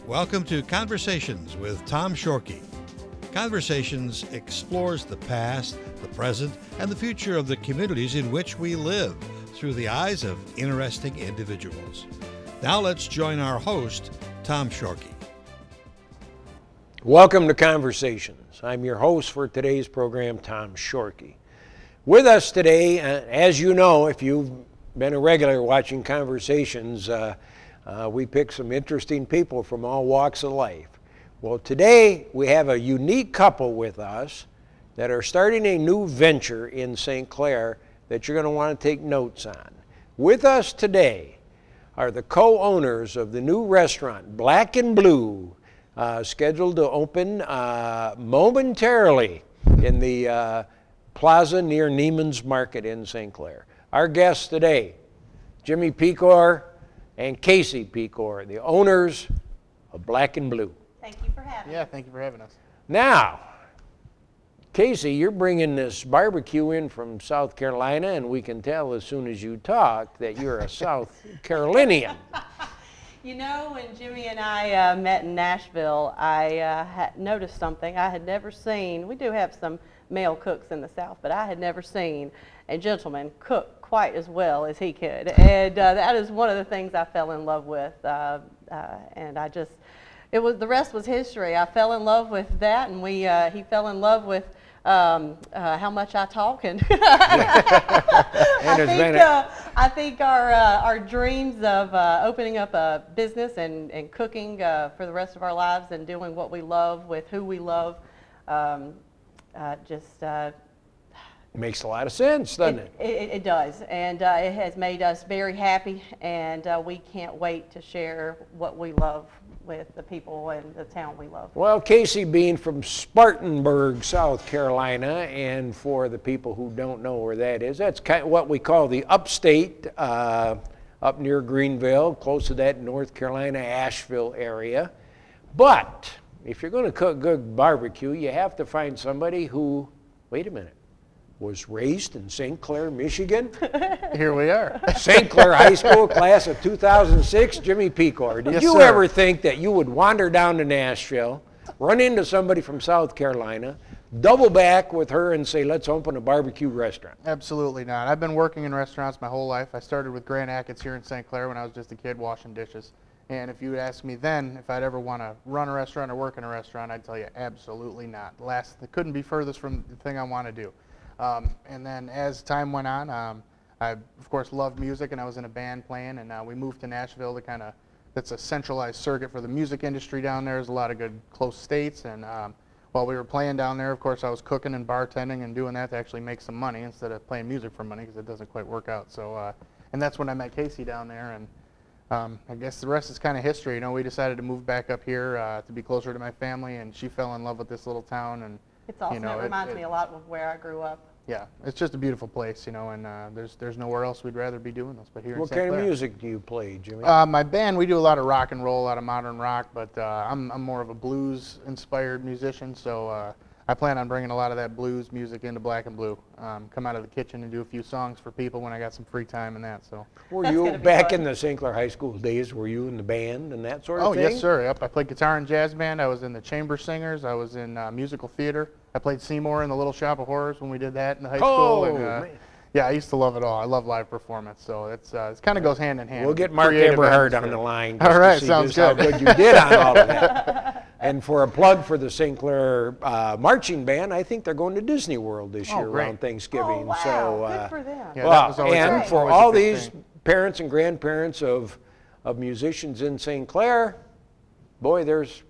Welcome to Conversations with Tom Shorkey. Conversations explores the past, the present, and the future of the communities in which we live through the eyes of interesting individuals. Now let's join our host, Tom Shorkey. Welcome to Conversations. I'm your host for today's program, Tom Shorkey. With us today, as you know, if you've been a regular watching Conversations, we pick some interesting people from all walks of life. Well, today we have a unique couple with us that are starting a new venture in St. Clair that you're going to want to take notes on. With us today are the co-owners of the new restaurant, Black Bleu, scheduled to open momentarily in the plaza near Neiman's Market in St. Clair. Our guests today, Jimmy Pecour and Casey Pecour, the owners of Black Bleu. Thank you for having us. Yeah, thank you for having us. Now, Casey, you're bringing this barbecue in from South Carolina, and we can tell as soon as you talk that you're a South Carolinian. You know, when Jimmy and I met in Nashville, I had noticed something I had never seen. We do have some male cooks in the South, but I had never seen a gentleman cook quite as well as he could. And that is one of the things I fell in love with. And I just, the rest was history. I fell in love with that, and he fell in love with how much I talk, and I think our dreams of opening up a business and cooking for the rest of our lives and doing what we love with who we love Makes a lot of sense, doesn't it? It does, and it has made us very happy, and we can't wait to share what we love with the people and the town we love. Well, Casey being from Spartanburg, South Carolina, and for the people who don't know where that is, that's kind of what we call the upstate, up near Greenville, close to that North Carolina, Asheville area. But if you're going to cook good barbecue, you have to find somebody who, wait a minute, was raised in St. Clair, Michigan. Here we are. St. Clair High School, class of 2006, Jimmy Pecour. Did you ever think that you would wander down to Nashville, run into somebody from South Carolina, double back with her and say, let's open a barbecue restaurant? Absolutely not. I've been working in restaurants my whole life. I started with Grand Achatz here in St. Clair when I was just a kid washing dishes. And if you would ask me then if I'd ever want to run a restaurant or work in a restaurant, I'd tell you absolutely not. It couldn't be furthest from the thing I want to do. And then as time went on, I of course loved music, and I was in a band playing, and we moved to Nashville to that's a centralized circuit for the music industry down there. There's a lot of good close states, and while we were playing down there, of course I was cooking and bartending and doing that to actually make some money instead of playing music for money, because it doesn't quite work out. So, and that's when I met Casey down there, and I guess the rest is kind of history. You know, we decided to move back up here to be closer to my family, and she fell in love with this little town, and it's awesome. It reminds me a lot of where I grew up. Yeah, it's just a beautiful place, you know, and there's nowhere else we'd rather be doing this but here in St. What Clair. kind of music do you play, Jimmy? My band, we do a lot of rock and roll, a lot of modern rock, but I'm more of a blues-inspired musician, so I plan on bringing a lot of that blues music into Black Bleu. Come out of the kitchen and do a few songs for people when I got some free time and that. So. Were you back in the St. Clair High School days? Were you in the band and that sort of thing? Oh yes, sir. Yep. I played guitar in jazz band. I was in the chamber singers. I was in musical theater. I played Seymour in the Little Shop of Horrors when we did that in the high school. And, yeah, I used to love it all. I love live performance, so it kind of goes hand in hand. We'll get Mark Eberhard on the line. All right, to see sounds just good. How good you did on all of that. And for a plug for the St. Clair marching band, I think they're going to Disney World this year around Thanksgiving. Oh, wow. So, good for them. Yeah, and for all these parents and grandparents of musicians in St. Clair, boy, there's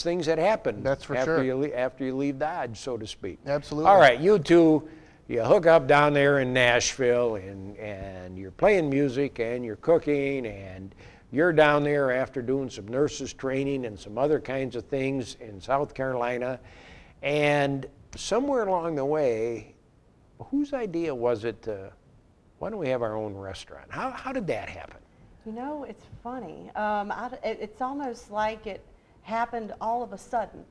things that happen. That's for after sure. After you leave Dodge, so to speak. Absolutely. All right, you two, you hook up down there in Nashville, and you're playing music and you're cooking, and you're down there after doing some nurses training and some other kinds of things in South Carolina, and somewhere along the way, whose idea was it to, why don't we have our own restaurant? How did that happen? You know, it's funny. It's almost like it happened all of a sudden.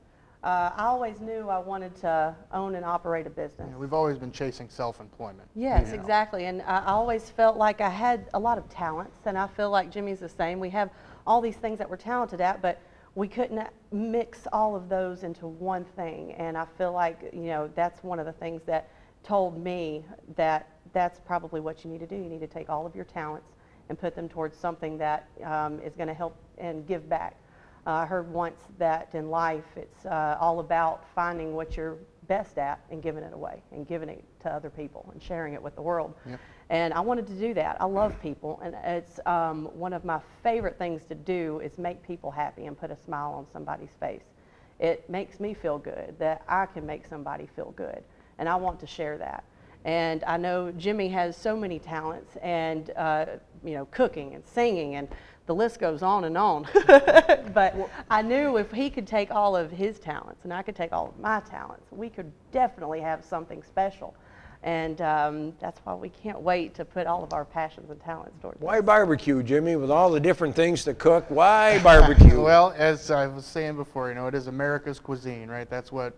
I always knew I wanted to own and operate a business. Yeah, we've always been chasing self-employment. Yes, exactly. And I always felt like I had a lot of talents, and I feel like Jimmy's the same. We have all these things that we're talented at, but we couldn't mix all of those into one thing. And I feel like, you know, that's one of the things that told me that that's probably what you need to do. You need to take all of your talents and put them towards something that is going to help and give back. I heard once that in life it's all about finding what you're best at and giving it away and giving it to other people and sharing it with the world. Yep. And I wanted to do that. I love people, and it's one of my favorite things to do is make people happy and put a smile on somebody's face. It makes me feel good that I can make somebody feel good, and I want to share that. And I know Jimmy has so many talents, and you know, cooking and singing, and the list goes on and on. But I knew if he could take all of his talents and I could take all of my talents, we could definitely have something special. And that's why we can't wait to put all of our passions and talents towards Why barbecue, Jimmy? With all the different things to cook, why barbecue? Well, as I was saying before, you know, it is America's cuisine, right? That's what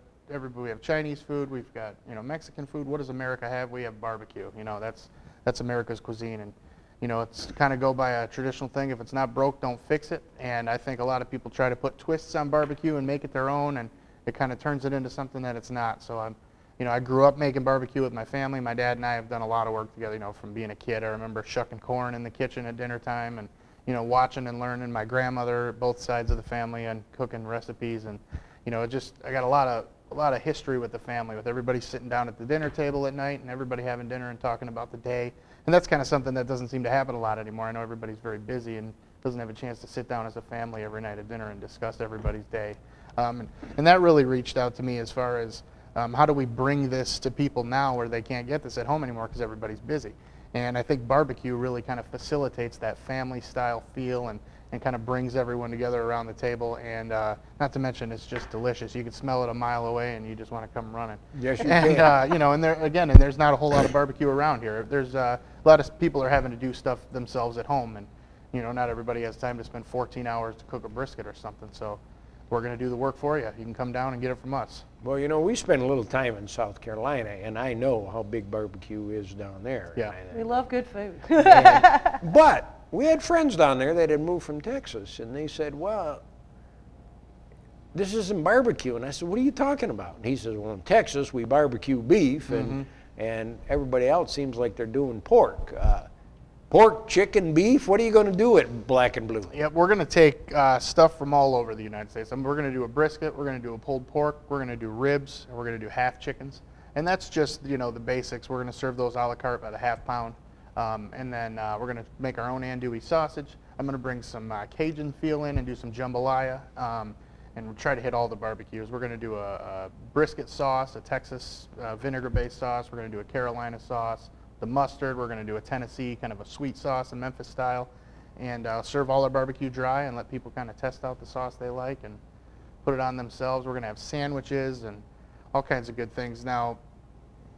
we have Chinese food, we've got, you know, Mexican food. What does America have? We have barbecue. You know, that's America's cuisine. And you know, it's kind of go by a traditional thing. If it's not broke, don't fix it. And I think a lot of people try to put twists on barbecue and make it their own, and it kind of turns it into something that it's not. So you know, I grew up making barbecue with my family. My dad and I have done a lot of work together. You know, from being a kid, I remember shucking corn in the kitchen at dinner time, and you know, watching and learning my grandmother, both sides of the family, and cooking recipes. And you know, I got a lot of history with the family, with everybody sitting down at the dinner table at night and everybody having dinner and talking about the day. And that's kind of something that doesn't seem to happen a lot anymore. I know everybody's very busy and doesn't have a chance to sit down as a family every night at dinner and discuss everybody's day. And that really reached out to me as far as how do we bring this to people now where they can't get this at home anymore because everybody's busy. And I think barbecue really kind of facilitates that family style feel and kind of brings everyone together around the table. And not to mention, it's just delicious. You can smell it a mile away and you just want to come running. Yes, you can. You know, and there's not a whole lot of barbecue around here. There's a lot of people are having to do stuff themselves at home, and you know, not everybody has time to spend 14 hours to cook a brisket or something. So we're going to do the work for you. You can come down and get it from us. Well, you know, we spent a little time in South Carolina, and I know how big barbecue is down there. Yeah. We love good food. But we had friends down there that had moved from Texas, and they said, well, this isn't barbecue. And I said, what are you talking about? And he says, well, in Texas, we barbecue beef, and everybody else seems like they're doing pork. Pork, chicken, beef, what are you going to do at Black and Blue? Yep, we're going to take stuff from all over the United States. We're going to do a brisket, we're going to do a pulled pork, we're going to do ribs, and we're going to do half chickens. And that's just, you know, the basics. We're going to serve those a la carte by the half pound. And then we're going to make our own andouille sausage. I'm going to bring some Cajun feel in and do some jambalaya. And we'll try to hit all the barbecues. We're going to do a brisket sauce, a Texas vinegar-based sauce. We're going to do a Carolina sauce. The mustard, we're going to do a Tennessee, kind of a sweet sauce in Memphis style, and serve all our barbecue dry and let people kind of test out the sauce they like and put it on themselves. We're going to have sandwiches and all kinds of good things. Now,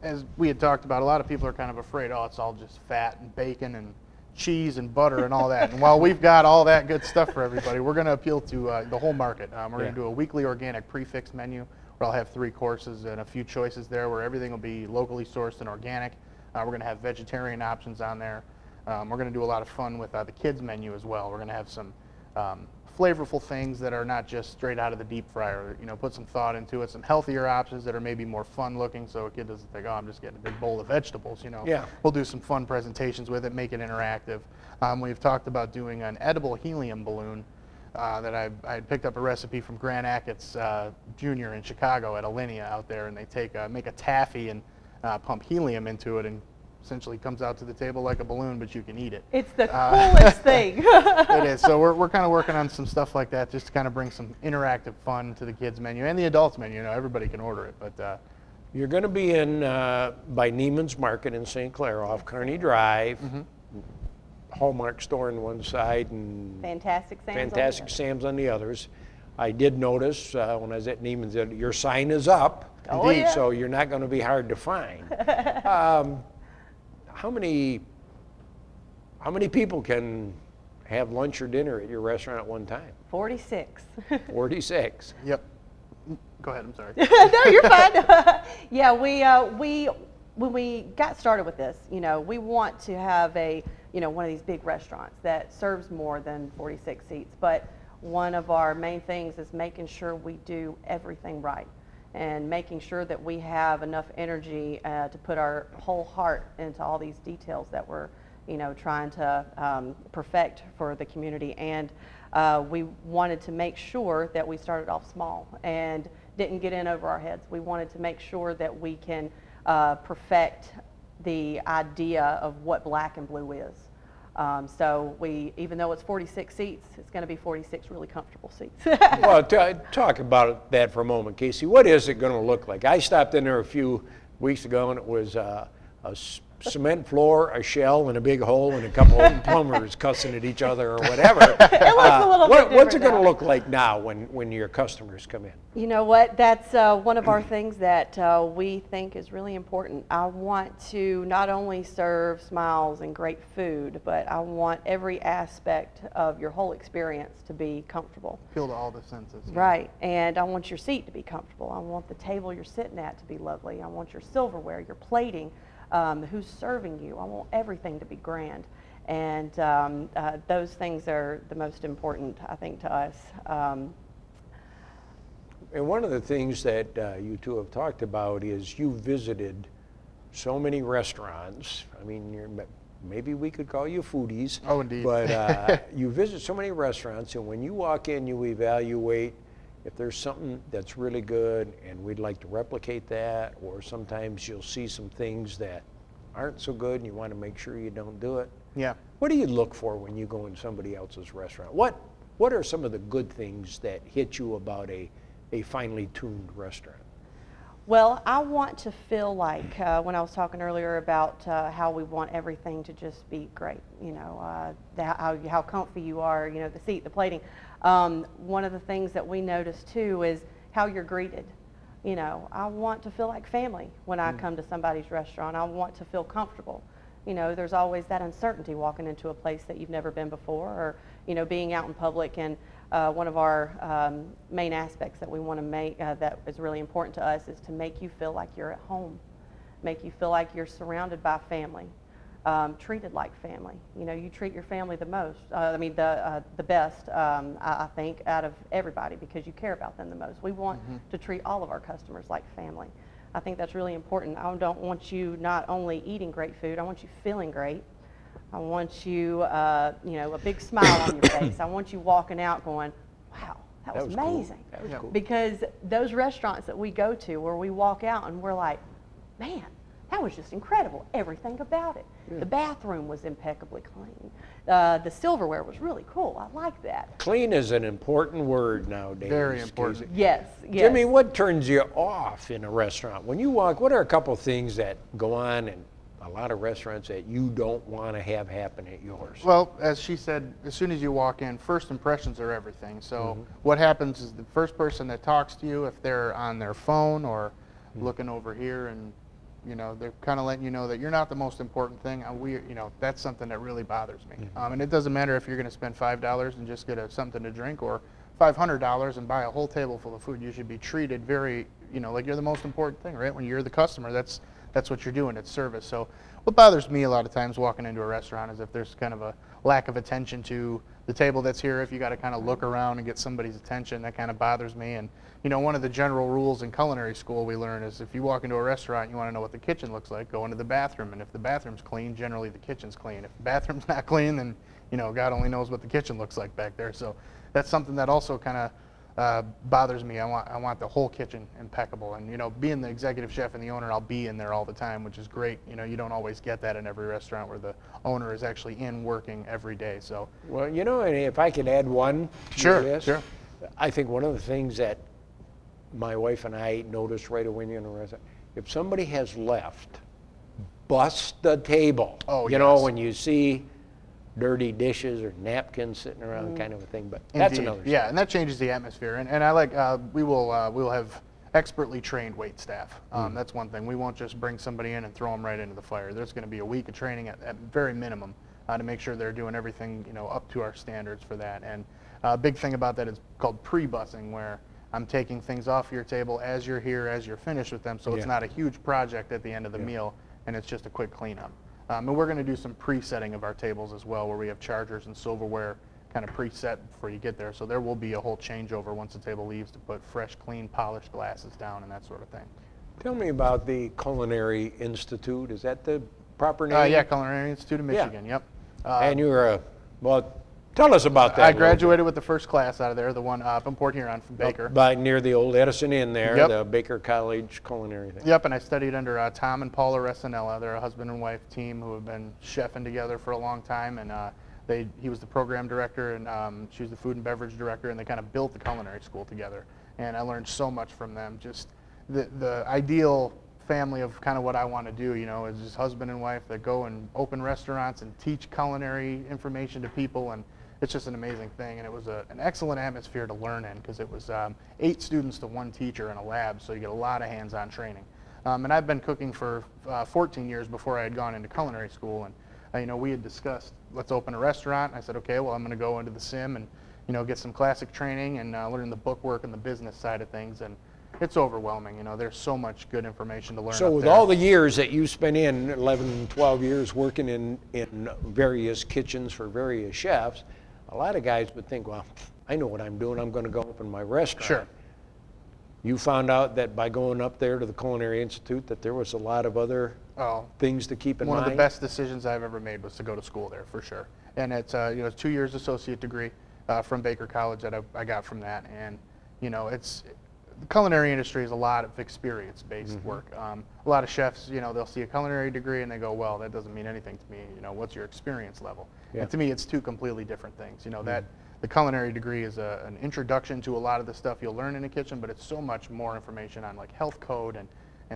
as we had talked about, a lot of people are kind of afraid, oh, it's all just fat and bacon and cheese and butter and all that. And while we've got all that good stuff for everybody, we're going to appeal to the whole market. We're going to do a weekly organic prefix menu where I'll have 3 courses and a few choices there where everything will be locally sourced and organic. We're going to have vegetarian options on there. We're going to do a lot of fun with the kids menu as well. We're going to have some flavorful things that are not just straight out of the deep fryer. You know, put some thought into it. Some healthier options that are maybe more fun looking, so a kid doesn't think, oh, I'm just getting a big bowl of vegetables. You know, we'll do some fun presentations with it, make it interactive. We've talked about doing an edible helium balloon that I picked up a recipe from Grant Achatz Jr. in Chicago at Alinea out there, and they make a taffy and pump helium into it, and essentially comes out to the table like a balloon, but you can eat it. It's the coolest thing. It is. So we're kind of working on some stuff like that, just to kind of bring some interactive fun to the kids menu and the adults menu. You know, everybody can order it, but you're going to be in by Neiman's Market in St. Clair off Kearney Drive. Hallmark store on one side and Fantastic Sam's on the others. I did notice when I was at Neiman's that your sign is up. Oh, Indeed, yeah. so you're not going to be hard to find. How many people can have lunch or dinner at your restaurant at one time? 46. 46. Yep. Go ahead. I'm sorry. No, you're fine. Yeah, we when we got started with this, you know, we want to have a one of these big restaurants that serves more than 46 seats. But one of our main things is making sure we do everything right and making sure that we have enough energy to put our whole heart into all these details that we're trying to perfect for the community. And we wanted to make sure that we started off small and didn't get in over our heads. We wanted to make sure that we can perfect the idea of what Black and Blue is. So even though it's 46 seats, it's going to be 46 really comfortable seats. Well, talk about that for a moment, Casey. What is it going to look like? I stopped in there a few weeks ago, and it was a cement floor, a shell, and a big hole, and a couple of plumbers cussing at each other or whatever. It looks a little bit different What's it going to now. look like now when your customers come in? You know what? That's one of our things that we think is really important. I want to not only serve smiles and great food, but I want every aspect of your whole experience to be comfortable. Appeal to all the senses. Yeah. Right, and I want your seat to be comfortable. I want the table you're sitting at to be lovely. I want your silverware, your plating, who's serving you. I want everything to be grand. And those things are the most important, I think, to us. And one of the things that you two have talked about is you visited so many restaurants. I mean, maybe we could call you foodies. Oh, indeed. But you visit so many restaurants, and when you walk in, you evaluate if there's something that's really good and we'd like to replicate that, or sometimes you'll see some things that aren't so good and you want to make sure you don't do it. Yeah. What do you look for when you go in somebody else's restaurant? What are some of the good things that hit you about a finely tuned restaurant? Well, I want to feel like, when I was talking earlier about how we want everything to just be great, how comfy you are, the seat, the plating. One of the things that we notice too is how you're greeted. I want to feel like family when I come to somebody's restaurant. I want to feel comfortable. There's always that uncertainty walking into a place that you've never been before, or, being out in public. And one of our main aspects that we want to make that is really important to us is to make you feel like you're at home, make you feel like you're surrounded by family, treated like family. You treat your family the most, the best, I think, out of everybody, because you care about them the most. We want to treat all of our customers like family. I think that's really important. I don't want you not only eating great food, I want you feeling great. I want you, a big smile on your face. I want you walking out going, wow, that was amazing. Cool. That was cool. Because those restaurants that we go to where we walk out and we're like, man, that was just incredible, everything about it. Yeah. The bathroom was impeccably clean. The silverware was really cool. I like that. Clean is an important word nowadays. Very important. Yes, yes. Jimmy, what turns you off in a restaurant? When you walk, what are a couple things that go on in a lot of restaurants that you don't want to have happen at yours? Well, as she said, as soon as you walk in, first impressions are everything. So what happens is the first person that talks to you, if they're on their phone or looking over here, and they're kind of letting you know that you're not the most important thing. That's something that really bothers me. And it doesn't matter if you're going to spend $5 and just get something to drink, or $500 and buy a whole table full of food. You should be treated very, like you're the most important thing, right? When you're the customer, that's what you're doing. It's service. So what bothers me a lot of times walking into a restaurant is if there's kind of a lack of attention to the table that's here. If you got to kind of look around and get somebody's attention, that kind of bothers me. And one of the general rules in culinary school we learn is if you walk into a restaurant and you want to know what the kitchen looks like, go into the bathroom. And if the bathroom's clean, generally the kitchen's clean. If the bathroom's not clean, then God only knows what the kitchen looks like back there. So that's something that also kind of bothers me. I want the whole kitchen impeccable. And being the executive chef and the owner, I'll be in there all the time, which is great. You don't always get that in every restaurant where the owner is actually in working every day. So well, and if I could add one sure, to this, sure. I think one of the things that my wife and I noticed right away in a restaurant, if somebody has left, bust the table. Oh, yes. When you see dirty dishes or napkins sitting around, kind of a thing. But that's Indeed. another story. Yeah, and that changes the atmosphere. And I like we will have expertly trained wait staff. That's one thing. We won't just bring somebody in and throw them right into the fire. There's going to be a week of training at very minimum to make sure they're doing everything up to our standards for that. And a big thing about that is called pre-bussing, where I'm taking things off your table as you're here, as you're finished with them, so it's not a huge project at the end of the meal, and it's just a quick cleanup. And we're going to do some pre-setting of our tables as well, where we have chargers and silverware kind of preset before you get there. So there will be a whole changeover once the table leaves to put fresh, clean, polished glasses down and that sort of thing. Tell me about the Culinary Institute. Is that the proper name? Yeah, Culinary Institute of Michigan, yep. And you're well, tell us about that. I graduated with the first class out of there, the one up in Port Huron from Pecour. By near the old Edison Inn there, Yep. the Baker College culinary thing. Yep, and I studied under Tom and Paula Resinella. They're a husband and wife team who have been chefing together for a long time, and he was the program director, and she was the food and beverage director, and they kind of built the culinary school together. And I learned so much from them. Just the ideal family of kind of what I want to do, you know, is just husband and wife that go and open restaurants and teach culinary information to people, and it's just an amazing thing. And it was an excellent atmosphere to learn in, because it was 8 students to 1 teacher in a lab, so you get a lot of hands-on training. And I've been cooking for 14 years before I had gone into culinary school, and you know, we had discussed, let's open a restaurant. I said, okay, well, I'm going to go into the sim and, you know, get some classic training and learn the bookwork and the business side of things. And it's overwhelming. You know, there's so much good information to learn. So with all the years that you spent in, 11, 12 years working in various kitchens for various chefs, a lot of guys would think, well, I know what I'm doing. I'm going to go open my restaurant. Sure. You found out that by going up there to the Culinary Institute that there was a lot of other things to keep in mind? One of the best decisions I've ever made was to go to school there, for sure. And it's you know, it's 2 years associate degree from Baker College that I got from that. And you know, the culinary industry is a lot of experience-based work. A lot of chefs, you know, they'll see a culinary degree and they go, well, that doesn't mean anything to me. You know, what's your experience level? Yeah. And to me, it's 2 completely different things. You know, that the culinary degree is an introduction to a lot of the stuff you'll learn in a kitchen, but it's so much more information on like health code and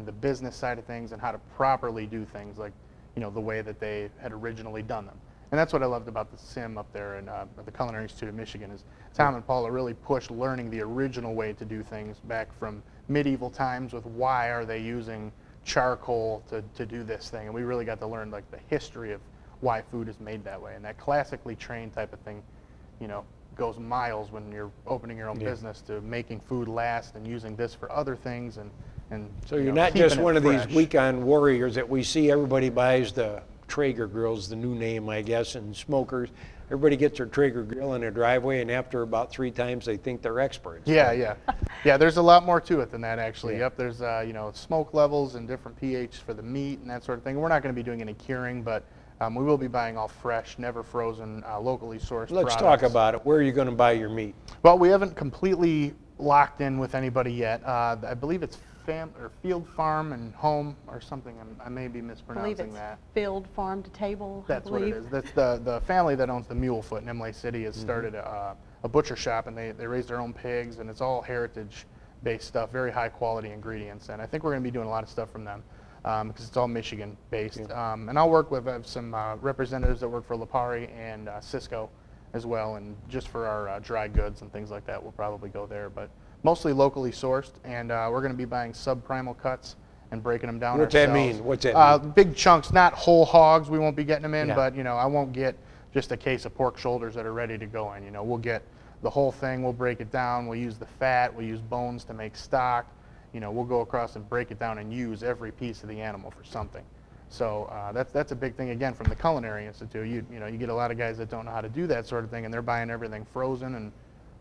the business side of things and how to properly do things, like, you know, the way that they had originally done them. And that's what I loved about the sim up there in the Culinary Institute of Michigan, is Tom and Paula really pushed learning the original way to do things back from medieval times, with why are they using charcoal to do this thing. And we really got to learn like the history of why food is made that way. And that classically trained type of thing, you know, goes miles when you're opening your own business, to making food last and using this for other things. And so you're not just one of these weekend warriors that we see. Everybody buys the Traeger grills, the new name, I guess, and smokers. Everybody gets their Traeger grill in their driveway, and after about 3 times, they think they're experts. Yeah. There's a lot more to it than that, actually. Yep, there's you know, smoke levels and different pH for the meat and that sort of thing. We're not going to be doing any curing, but we will be buying all fresh, never frozen, locally sourced Let's products. talk about it. Where are you going to buy your meat? Well, we haven't completely locked in with anybody yet. I believe it's Field Farm and Home or something. I may be mispronouncing that. Field Farm to Table. That's what it is. That's the family that owns the Mulefoot in Imlay City has started a butcher shop, and they raise their own pigs, and it's all heritage-based stuff, very high-quality ingredients. And I think we're going to be doing a lot of stuff from them because it's all Michigan-based. And I'll work with some representatives that work for Lipari and Cisco as well, and just for our dry goods and things like that, we'll probably go there. But mostly locally sourced, and we're going to be buying subprimal cuts and breaking them down What's ourselves. that mean? What's that mean? Big chunks, not whole hogs. We won't be getting them in, but you know, I won't get just a case of pork shoulders that are ready to go in. You know, we'll get the whole thing. We'll break it down. We'll use the fat. We'll use bones to make stock. You know, we'll go across and break it down and use every piece of the animal for something. So that's a big thing, again, from the Culinary Institute. You know, you get a lot of guys that don't know how to do that sort of thing, and they're buying everything frozen and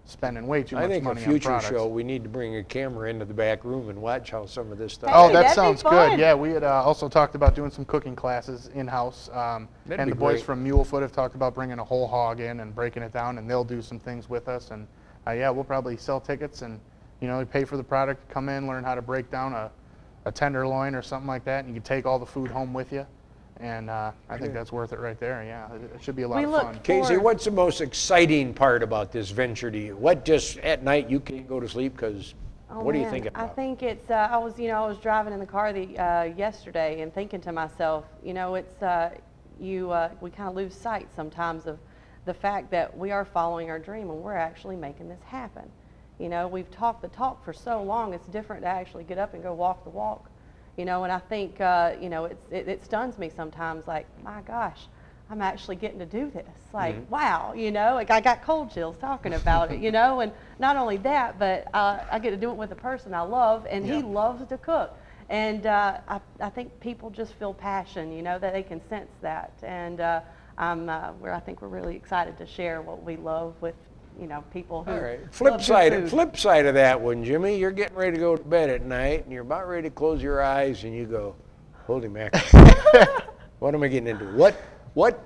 spending way too much money on products. I think a future show, we need to bring a camera into the back room and watch how some of this stuff. Oh, that sounds good. Yeah, we had also talked about doing some cooking classes in-house. And the boys from Mulefoot have talked about bringing a whole hog in and breaking it down, and they'll do some things with us. And yeah, we'll probably sell tickets and, you know, pay for the product, come in, learn how to break down a tenderloin or something like that, and you can take all the food home with you. And I think that's worth it right there. Yeah, it should be a lot of fun. Casey, what's the most exciting part about this venture to you? What, just at night you can't go to sleep because what are you thinking about? I think it's I was driving in the car yesterday and thinking to myself, you know, it's we kind of lose sight sometimes of the fact that we are following our dream and we're actually making this happen. You know, we've talked the talk for so long. It's different to actually get up and go walk the walk. You know, and I think, you know, it stuns me sometimes, like, my gosh, I'm actually getting to do this. Like, wow, you know, like I got cold chills talking about it, you know, and not only that, but I get to do it with a person I love, and he loves to cook. And I think people just feel passion, you know, that they can sense that. And I think we're really excited to share what we love with, you know, people who All right. love good food. Flip side of that one, Jimmy. You're getting ready to go to bed at night, and you're about ready to close your eyes, and you go, "Holy mackerel! What am I getting into? What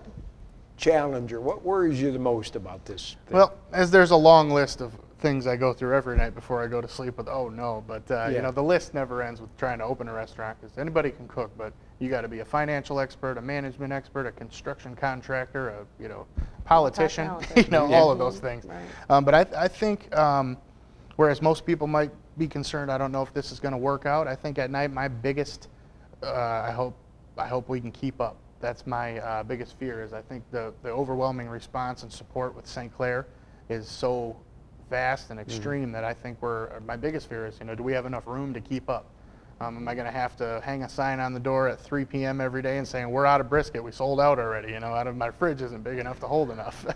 challenge or what worries you the most about this thing?" Well, as there's a long list of things I go through every night before I go to sleep with, oh no, but you know, the list never ends with trying to open a restaurant, because anybody can cook, but you got to be a financial expert, a management expert, a construction contractor, a, you know, politician, you know, all of those things. Right. But I think, whereas most people might be concerned, I don't know if this is going to work out, I think at night my biggest, I hope we can keep up. That's my biggest fear, is I think the overwhelming response and support with St. Clair is so vast and extreme that I think my biggest fear is, you know, do we have enough room to keep up? Am I going to have to hang a sign on the door at 3 p.m. every day and saying, "We're out of brisket, we sold out already," you know, out of my fridge isn't big enough to hold enough?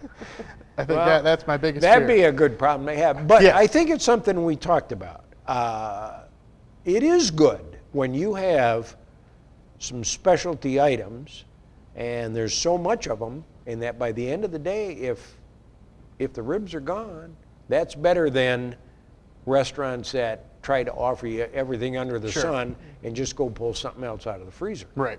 I think that's my biggest fear. That'd be a good problem to have. But I think it's something we talked about. It is good when you have some specialty items, and there's so much of them, and that by the end of the day, if the ribs are gone, that's better than restaurants that try to offer you everything under the sun and just go pull something else out of the freezer. Right.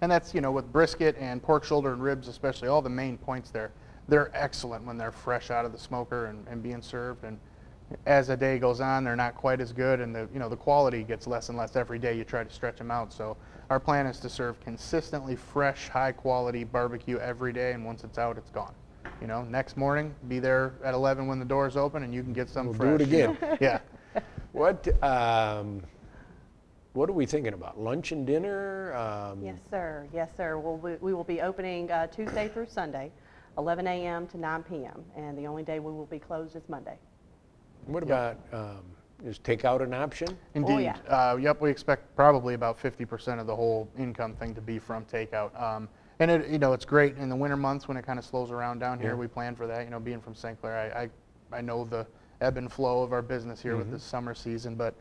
And that's, you know, with brisket and pork shoulder and ribs especially, all the main points there, they're excellent when they're fresh out of the smoker and being served. And as the day goes on, they're not quite as good, and the quality gets less and less every day. You try to stretch them out. So our plan is to serve consistently fresh, high quality barbecue every day, and once it's out, it's gone. You know, next morning, be there at 11 when the doors open, and you can get some fresh. Do it again. You know? Yeah. What are we thinking about? Lunch and dinner? Yes, sir. Yes, sir. Well, we will be opening Tuesday through Sunday, 11 a.m. to 9 p.m. And the only day we will be closed is Monday. What about, is takeout an option? Indeed. Oh, yeah. Yep, we expect probably about 50% of the whole income thing to be from takeout. And it's great in the winter months when it kind of slows around down here. We plan for that. You know, being from St. Clair, I know the ebb and flow of our business here with this summer season, but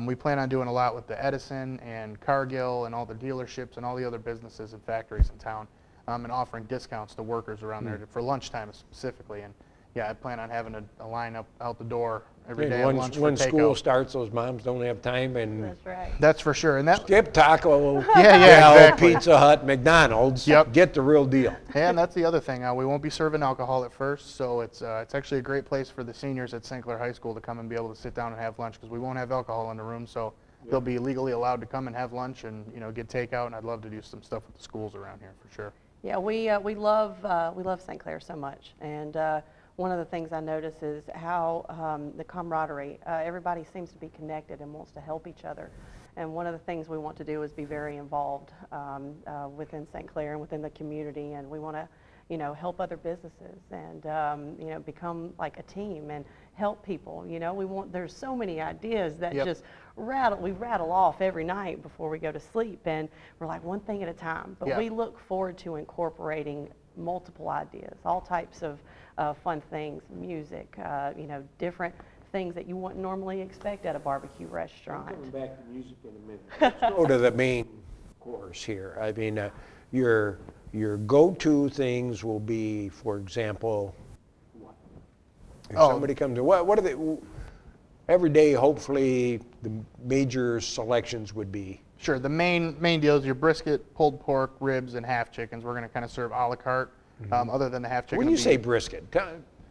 we plan on doing a lot with the Edison and Cargill and all the dealerships and all the other businesses and factories in town, and offering discounts to workers around there for lunchtime specifically. And yeah, I plan on having a line up out the door every day at lunch for when takeout. School starts, those moms don't have time, and That's right. That's for sure. And that skip Taco, exactly. Pizza Hut, McDonald's. Get the real deal. And that's the other thing. We won't be serving alcohol at first, so it's actually a great place for the seniors at St. Clair High School to come and be able to sit down and have lunch, because we won't have alcohol in the room, so they'll be legally allowed to come and have lunch and get takeout. And I'd love to do some stuff with the schools around here for sure. Yeah, we love St. Clair so much, and one of the things I notice is how the camaraderie, everybody seems to be connected and wants to help each other. And one of the things we want to do is be very involved within St. Clair and within the community, and we want to, help other businesses and, become like a team and help people. There's so many ideas that just we rattle off every night before we go to sleep, and we're like one thing at a time. But we look forward to incorporating multiple ideas, all types of fun things, music, different things that you wouldn't normally expect at a barbecue restaurant. I'm coming back to music in a minute. Let's go to the main course here. I mean, your go-to things will be, for example, what? If somebody comes in, what are they? Every day, hopefully, the major selections would be. Sure. The main deal is your brisket, pulled pork, ribs, and half chickens. We're going to kind of serve a la carte. Other than the half chicken. When you say brisket,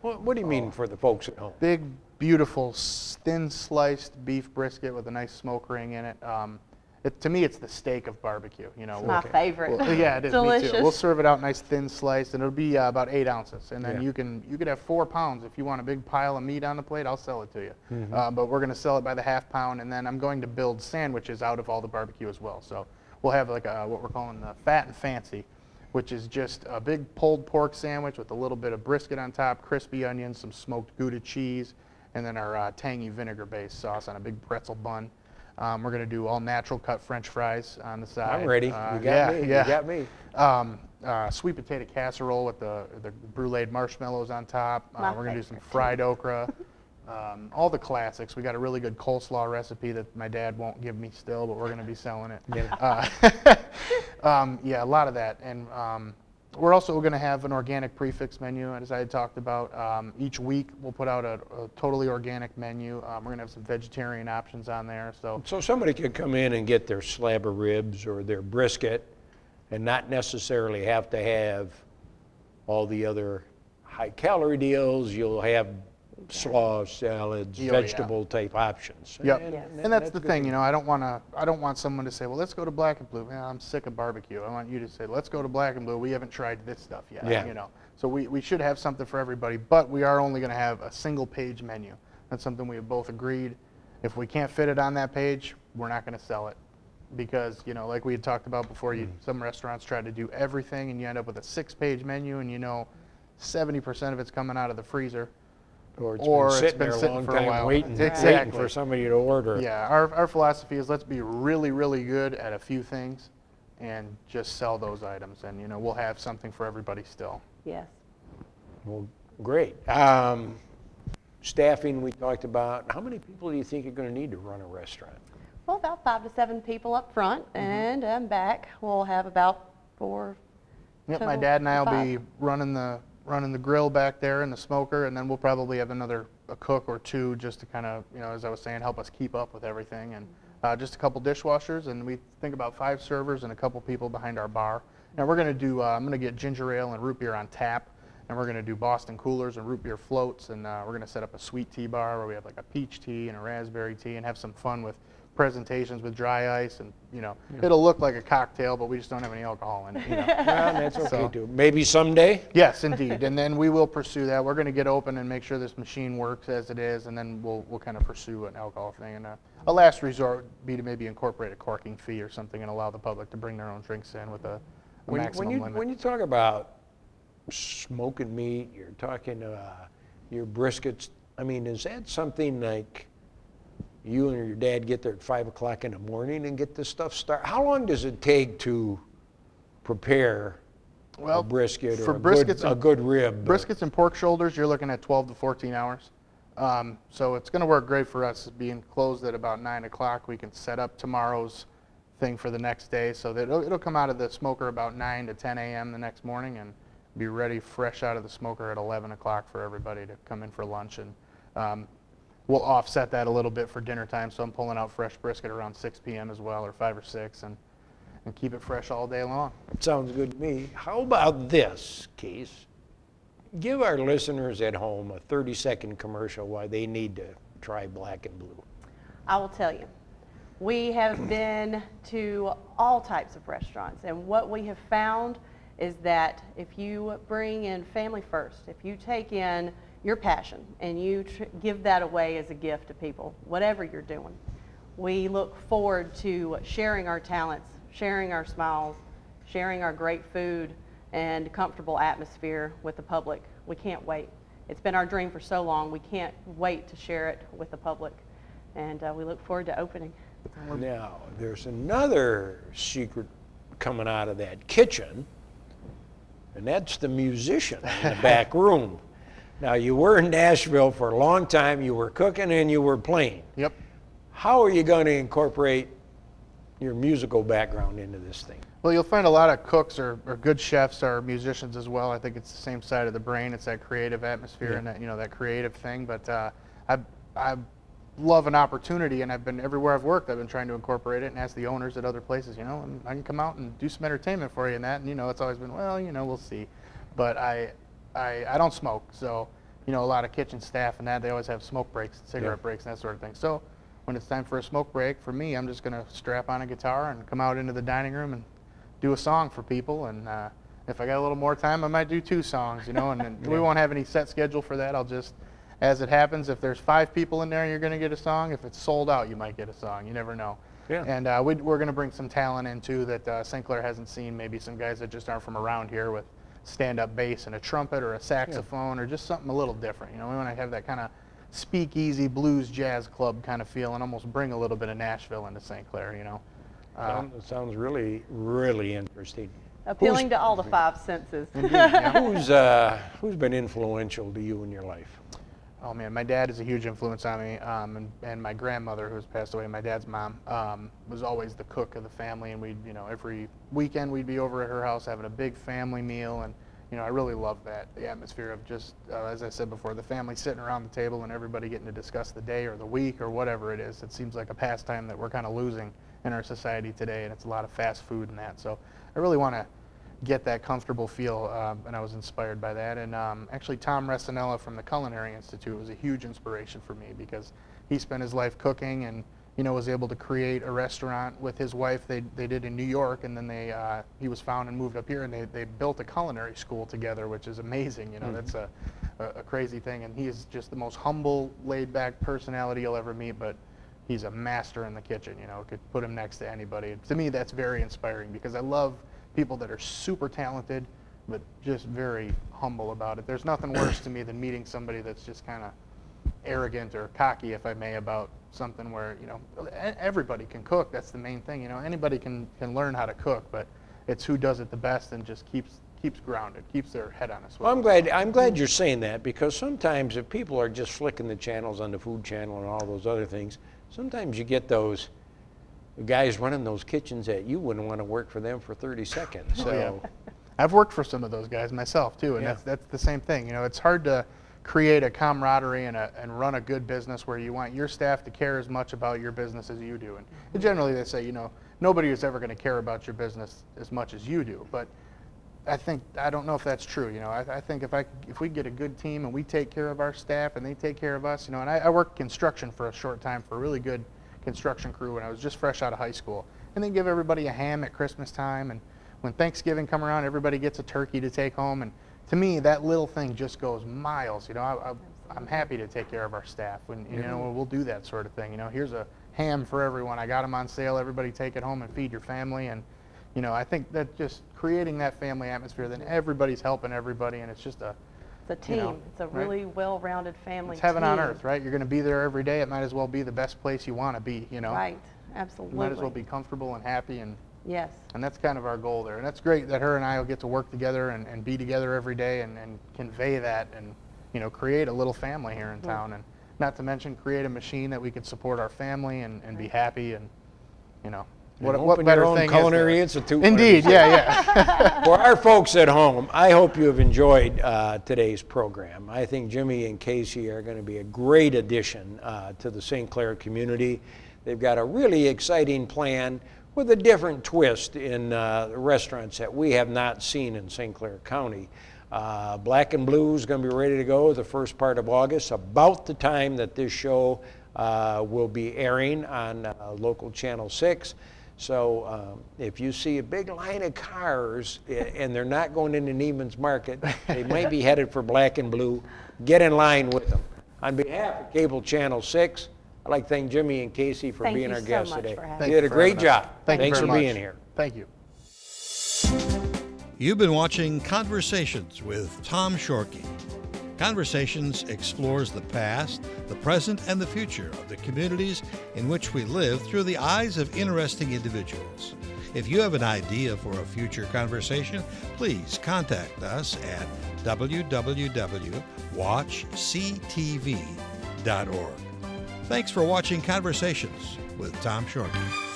what do you mean for the folks at home? Big, beautiful, thin sliced beef brisket with a nice smoke ring in it. To me, it's the steak of barbecue. It's my favorite. Yeah, it is. Delicious. Me too. We'll serve it out nice, thin sliced, and it'll be about 8 ounces. And then you could have 4 pounds if you want a big pile of meat on the plate. I'll sell it to you. But we're going to sell it by the half pound, and then I'm going to build sandwiches out of all the barbecue as well. So we'll have like what we're calling the fat and fancy, which is just a big pulled pork sandwich with a little bit of brisket on top, crispy onions, some smoked Gouda cheese, and then our tangy vinegar-based sauce on a big pretzel bun. We're going to do all natural cut French fries on the side. I'm ready. You got me. You got me. Sweet potato casserole with the bruleed marshmallows on top. We're going to do some fried okra, all the classics. We got a really good coleslaw recipe that my dad won't give me still, but we're going to be selling it. Yeah. Yeah, a lot of that. And we're also going to have an organic prefix menu, as I had talked about. Each week we'll put out a totally organic menu. We're going to have some vegetarian options on there. So somebody could come in and get their slab of ribs or their brisket and not necessarily have to have all the other high-calorie deals. You'll have slaw, salads, vegetable type options. Yep. And that's the thing, you know, I don't want someone to say, well, let's go to Black and Blue. I'm sick of barbecue. I want you to say, let's go to Black and Blue. We haven't tried this stuff yet. Yeah. You know. So we should have something for everybody, but we are only going to have a single page menu. That's something we have both agreed. If we can't fit it on that page, we're not going to sell it. Because, you know, like we had talked about before, some restaurants try to do everything and you end up with a 6-page menu and you know 70% of it's coming out of the freezer. Or it's been sitting there a long time waiting for somebody to order. Yeah, our philosophy is let's be really, really good at a few things and just sell those items. And, you know, we'll have something for everybody still. Yes. Well, great. Staffing we talked about. How many people do you think you're going to need to run a restaurant? Well, about 5 to 7 people up front, and back we'll have about 4. Yep, my dad and I will be running the grill back there and the smoker, and then we'll probably have a cook or 2 just to kind of, you know, as I was saying, help us keep up with everything, and just a couple dishwashers, and we think about 5 servers and a couple people behind our bar. Now we're going to do, I'm going to get ginger ale and root beer on tap, and we're going to do Boston coolers and root beer floats, and we're going to set up a sweet tea bar where we have like a peach tea and a raspberry tea and have some fun with presentations with dry ice, and you know it'll look like a cocktail, but we just don't have any alcohol in it. You know? Well, that's okay too. Maybe someday. Yes, indeed, and then we will pursue that. We're going to get open and make sure this machine works as it is, and then we'll kind of pursue an alcohol thing. And a last resort would be to maybe incorporate a corking fee or something and allow the public to bring their own drinks in with a maximum limit. When you talk about smoking meat, you're talking your briskets. I mean, is that something like you and your dad get there at 5 o'clock in the morning and get this stuff started? How long does it take to prepare a brisket or a good rib? Briskets and pork shoulders, you're looking at 12 to 14 hours. So it's going to work great for us being closed at about 9 o'clock. We can set up tomorrow's thing for the next day so that it'll come out of the smoker about 9 to 10 a.m. the next morning and be ready fresh out of the smoker at 11 o'clock for everybody to come in for lunch. And we'll offset that a little bit for dinner time, so I'm pulling out fresh brisket around 6 p.m. as well, or 5 or 6, and keep it fresh all day long. Sounds good to me. How about this, Keith? Give our listeners at home a 30-second commercial why they need to try Black and Blue. I will tell you. We have been to all types of restaurants, and what we have found is that if you bring in family first, if you take in your passion and you give that away as a gift to people, whatever you're doing, we look forward to sharing our talents, sharing our smiles, sharing our great food and comfortable atmosphere with the public. We can't wait. It's been our dream for so long. We can't wait to share it with the public, and we look forward to opening. Now, there's another secret coming out of that kitchen, and that's the musician in the back room. Now, you were in Nashville for a long time. You were cooking and you were playing. Yep. How are you going to incorporate your musical background into this thing? Well, you'll find a lot of cooks or good chefs are musicians as well. I think it's the same side of the brain. It's that creative atmosphere and that, you know, that creative thing. But I love an opportunity, and I've been everywhere I've worked. I've been trying to incorporate it and ask the owners at other places, you know, I can come out and do some entertainment for you and that. And you know, it's always been, well, you know, we'll see. But I don't smoke, so you know, a lot of kitchen staff and that, they always have smoke breaks, cigarette breaks, and that sort of thing. So when it's time for a smoke break, for me, I'm just going to strap on a guitar and come out into the dining room and do a song for people. And if I got a little more time, I might do 2 songs, you know, and we won't have any set schedule for that. I'll just, as it happens, if there's 5 people in there, you're going to get a song. If it's sold out, you might get a song. You never know. Yeah. And we're going to bring some talent in, too, that St. Clair hasn't seen, maybe some guys that just aren't from around here with stand-up bass and a trumpet or a saxophone or just something a little different. You know, we want to have that kind of speakeasy blues jazz club kind of feel and almost bring a little bit of Nashville into St. Clair, you know. It sounds really, really interesting. Appealing to all the 5 senses. Indeed, yeah. Who's been influential to you in your life? Oh man, my dad is a huge influence on me, and my grandmother, who's passed away, my dad's mom, was always the cook of the family, and we'd, every weekend we'd be over at her house having a big family meal, and I really love that, the atmosphere of just, as I said before, the family sitting around the table and everybody getting to discuss the day or the week or whatever it is. It seems like a pastime that we're kind of losing in our society today, and it's a lot of fast food and that. So I really want to get that comfortable feel, and I was inspired by that. And actually, Tom Resinella from the Culinary Institute was a huge inspiration for me, because he spent his life cooking and was able to create a restaurant with his wife. They did in New York, and then he was found and moved up here, and they built a culinary school together, which is amazing. That's a crazy thing. And he is just the most humble, laid-back personality you'll ever meet, but he's a master in the kitchen. Could put him next to anybody. To me, that's very inspiring, because I love people that are super talented, but just very humble about it. There's nothing worse to me than meeting somebody that's just kind of arrogant or cocky, if I may, about something where, everybody can cook. That's the main thing. Anybody can learn how to cook, but it's who does it the best and just keeps grounded, keeps their head on a swivel. Well, I'm glad you're saying that, because sometimes if people are just flicking the channels on the Food Channel and all those other things, sometimes you get those guys running those kitchens that you wouldn't want to work for them for 30 seconds. So, yeah. I've worked for some of those guys myself too, and that's the same thing. It's hard to create a camaraderie and run a good business where you want your staff to care as much about your business as you do. And generally they say, nobody is ever going to care about your business as much as you do. But I don't know if that's true. I think if we get a good team and we take care of our staff and they take care of us, and I worked construction for a short time for a really good construction crew when I was just fresh out of high school, and they give everybody a ham at Christmas time, and when Thanksgiving come around, everybody gets a turkey to take home, and to me that little thing just goes miles. I'm happy to take care of our staff when we'll do that sort of thing. Here's a ham for everyone, I got them on sale, everybody take it home and feed your family. And I think that just creating that family atmosphere, then everybody's helping everybody, and it's just it's a team. It's a really well-rounded family. It's heaven on earth, right? You're going to be there every day. It might as well be the best place you want to be, Right, absolutely. You might as well be comfortable and happy, and yes. And that's kind of our goal there. And that's great that her and I will get to work together and be together every day and convey that and, create a little family here in town. And not to mention create a machine that we could support our family and be happy and, what better thing Culinary is Institute. Indeed, yeah. For our folks at home, I hope you have enjoyed today's program. I think Jimmy and Casey are going to be a great addition to the St. Clair community. They've got a really exciting plan with a different twist in the restaurants that we have not seen in St. Clair County. Black Bleu is going to be ready to go the first part of August, about the time that this show will be airing on local Channel 6. So if you see a big line of cars and they're not going into Neiman's Market, they might be headed for Black Bleu. Get in line with them. On behalf of Cable Channel 6, I'd like to thank Jimmy and Casey for being our guests today. You did a great job. Thanks for being here. Thank you. You've been watching Conversations with Tom Shorkey. Conversations explores the past, the present, and the future of the communities in which we live through the eyes of interesting individuals. If you have an idea for a future conversation, please contact us at www.watchctv.org. Thanks for watching Conversations with Tom Shorkey.